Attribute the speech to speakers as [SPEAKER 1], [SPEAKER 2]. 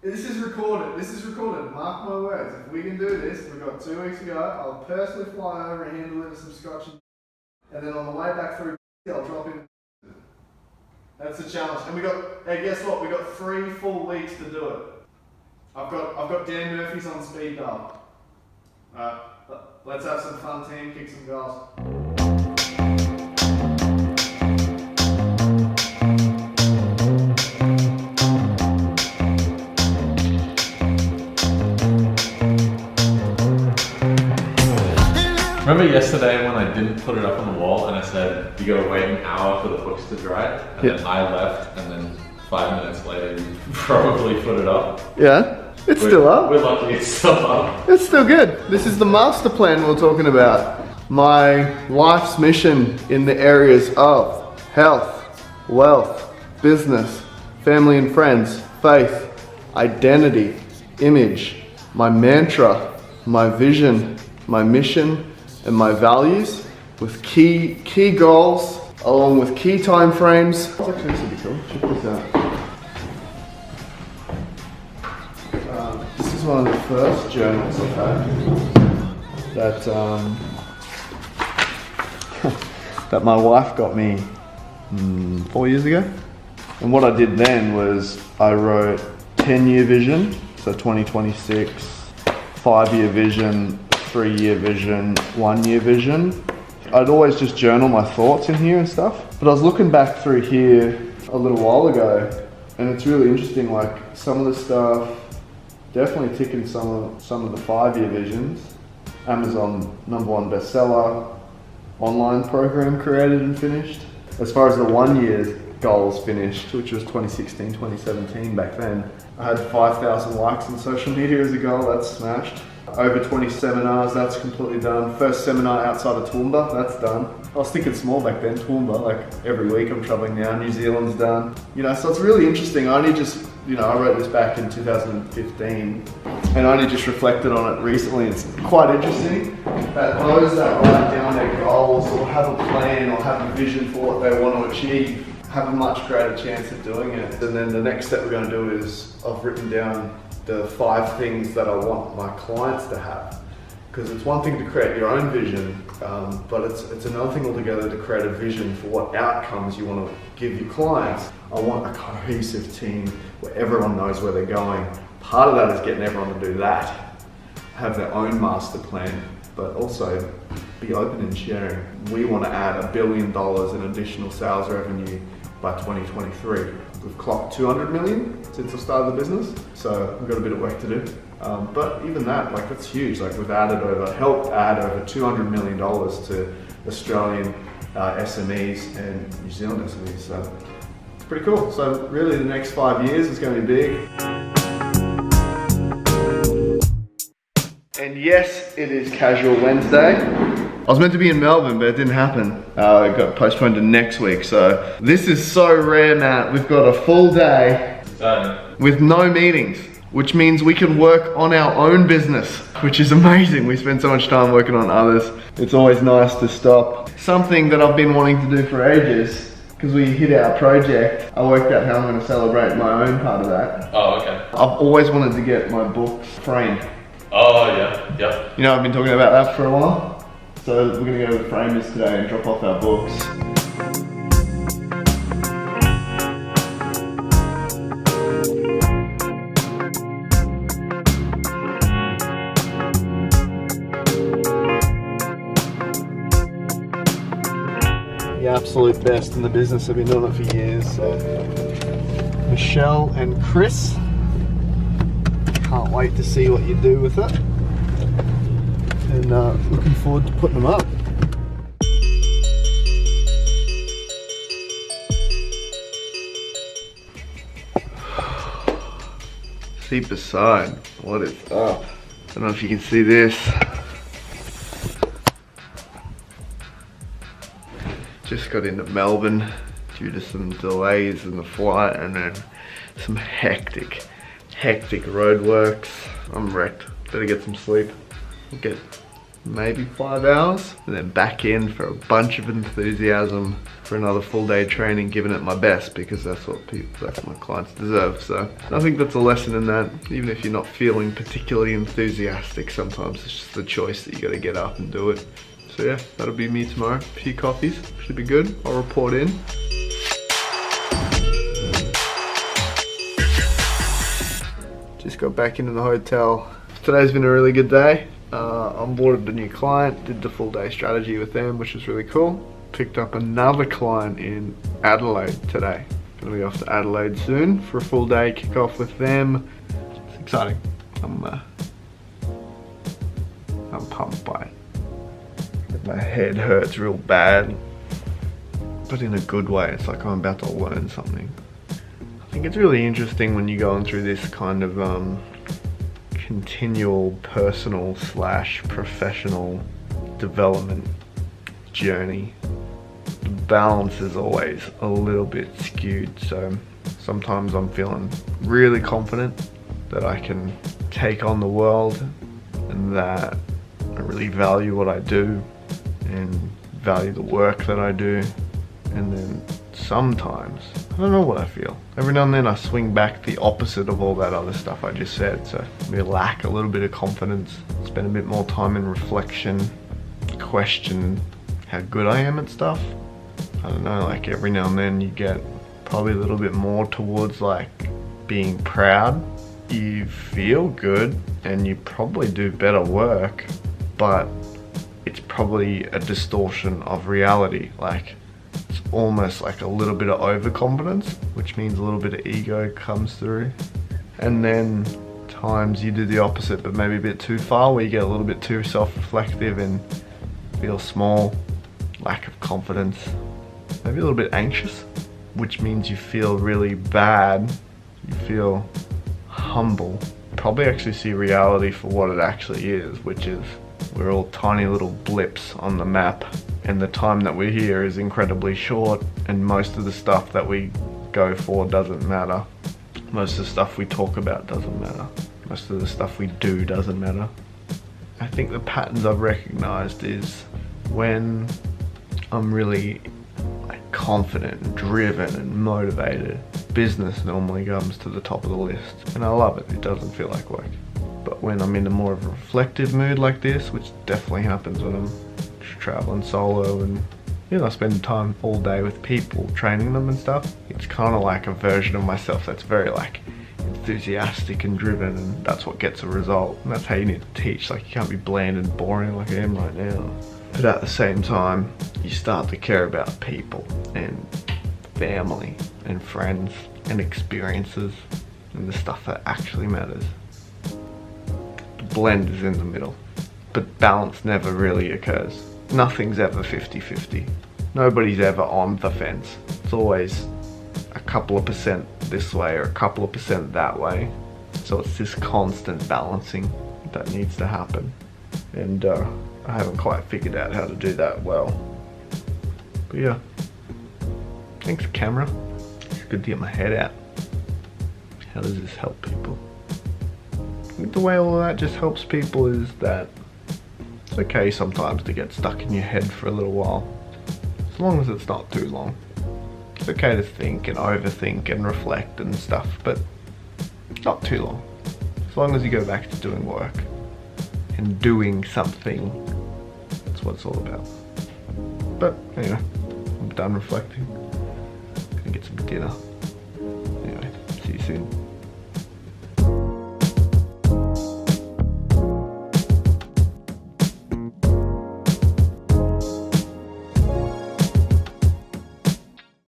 [SPEAKER 1] This is recorded. This is recorded. Mark my words. If we can do this, we've got 2 weeks to go. I'll personally fly over and hand deliver some scotch, and then on the way back through, I'll drop in. That's the challenge. And hey, guess what? We got 3 full weeks to do it. I've got Dan Murphy's on speed dial. Let's have some fun, team. Kick some goals.
[SPEAKER 2] Remember yesterday when I didn't put it up on the wall and I said you gotta wait an hour for the books to dry, and then I left, and then 5 minutes later you probably put it up.
[SPEAKER 1] Yeah, it's still up.
[SPEAKER 2] We're lucky it's still up.
[SPEAKER 1] It's still good. This is the master plan we're talking about. My life's mission in the areas of health, wealth, business, family and friends, faith, identity, image, my mantra, my vision, my mission, and my values, with key goals, along with key time frames. Oh, actually, this would be cool. Check this out. This is one of the first journals I've had that my wife got me 4 years ago. And what I did then was I wrote 10-year vision, so 2026, 5-year vision, 3-year vision, 1-year vision. I'd always just journal my thoughts in here and stuff. But I was looking back through here a little while ago, and it's really interesting, like some of the stuff, definitely ticking some of the 5-year visions. Amazon #1 bestseller, online program created and finished. As far as the 1-year goals finished, which was 2016, 2017 back then, I had 5,000 likes on social media as a goal, that's smashed. Over 20 seminars, that's completely done. First seminar outside of Toowoomba, that's done. I was thinking small back then, Toowoomba, like every week I'm traveling now, New Zealand's done. So it's really interesting. I only just, I wrote this back in 2015 and I only just reflected on it recently. It's quite interesting that those that write down their goals or have a plan or have a vision for what they want to achieve have a much greater chance of doing it. And then the next step we're going to do is I've written down the 5 things that I want my clients to have. Because it's one thing to create your own vision, but it's another thing altogether to create a vision for what outcomes you want to give your clients. I want a cohesive team where everyone knows where they're going. Part of that is getting everyone to do that, have their own master plan, but also be open and sharing. We want to add $1 billion in additional sales revenue by 2023. We've clocked 200 million since I started the business, so we've got a bit of work to do. But even that, that's huge. We've helped add over $200 million to Australian SMEs and New Zealand SMEs. So it's pretty cool. So really the next 5 years is going to be big. And yes, it is Casual Wednesday. I was meant to be in Melbourne, but it didn't happen. It got postponed to next week. So this is so rare, Matt. We've got a full day with no meetings, which means we can work on our own business, which is amazing. We spend so much time working on others. It's always nice to stop. Something that I've been wanting to do for ages, because we hit our project, I worked out how I'm going to celebrate my own part of that.
[SPEAKER 2] Oh, okay.
[SPEAKER 1] I've always wanted to get my books framed.
[SPEAKER 2] Oh, yeah.
[SPEAKER 1] I've been talking about that for a while. So we're going to go to the framers today and drop off our books. The absolute best in the business. I've been doing it for years. So Michelle and Chris, can't wait to see what you do with it. And looking forward to putting them up. See beside what is up. I don't know if you can see this. Just got into Melbourne due to some delays in the flight and then some hectic roadworks. I'm wrecked. Better get some sleep. Get maybe 5 hours, and then back in for a bunch of enthusiasm for another full day training, giving it my best, because that's what my clients deserve. So I think that's a lesson in that. Even if you're not feeling particularly enthusiastic, sometimes it's just a choice that you got to get up and do it. So yeah, that'll be me tomorrow. A few coffees, should be good. I'll report in. Just got back into the hotel. Today's been a really good day. Onboarded a new client, did the full day strategy with them, which was really cool. Picked up another client in Adelaide today. Gonna be off to Adelaide soon for a full day kickoff with them. It's exciting. I'm pumped by it. My head hurts real bad, but in a good way. It's like I'm about to learn something. I think it's really interesting when you're going through this kind of continual personal / professional development journey. The balance is always a little bit skewed, so sometimes I'm feeling really confident that I can take on the world and that I really value what I do and value the work that I do. And then sometimes, I don't know what I feel. Every now and then I swing back the opposite of all that other stuff I just said. So we lack a little bit of confidence, spend a bit more time in reflection, question how good I am at stuff. I don't know, like every now and then you get probably a little bit more towards like being proud. You feel good and you probably do better work, but it's probably a distortion of reality. Like it's almost like a little bit of overconfidence, which means a little bit of ego comes through. And then times you do the opposite, but maybe a bit too far, where you get a little bit too self-reflective and feel small, lack of confidence, maybe a little bit anxious, which means you feel really bad, you feel humble. Probably actually see reality for what it actually is, which is we're all tiny little blips on the map, and the time that we're here is incredibly short, and most of the stuff that we go for doesn't matter. Most of the stuff we talk about doesn't matter. Most of the stuff we do doesn't matter. I think the patterns I've recognized is when I'm really confident and driven and motivated, business normally comes to the top of the list, and I love it. It doesn't feel like work. But when I'm in a more of a reflective mood like this, which definitely happens when I'm just traveling solo and I spend time all day with people, training them and stuff, it's kind of like a version of myself that's very like enthusiastic and driven, and that's what gets a result. And that's how you need to teach. Like, you can't be bland and boring like I am right now. But at the same time, you start to care about people and family and friends and experiences and the stuff that actually matters. The blend is in the middle, but balance never really occurs. Nothing's ever 50-50. Nobody's ever on the fence. It's always a couple of percent this way or a couple of percent that way. So it's this constant balancing that needs to happen. And I haven't quite figured out how to do that well. But yeah, thanks camera. It's good to get my head out. How does this help people? I think the way all of that just helps people is that it's okay sometimes to get stuck in your head for a little while, as long as it's not too long. It's okay to think and overthink and reflect and stuff, but not too long. As long as you go back to doing work and doing something, that's what it's all about. But anyway, I'm done reflecting. Gonna get some dinner. Anyway, see you soon.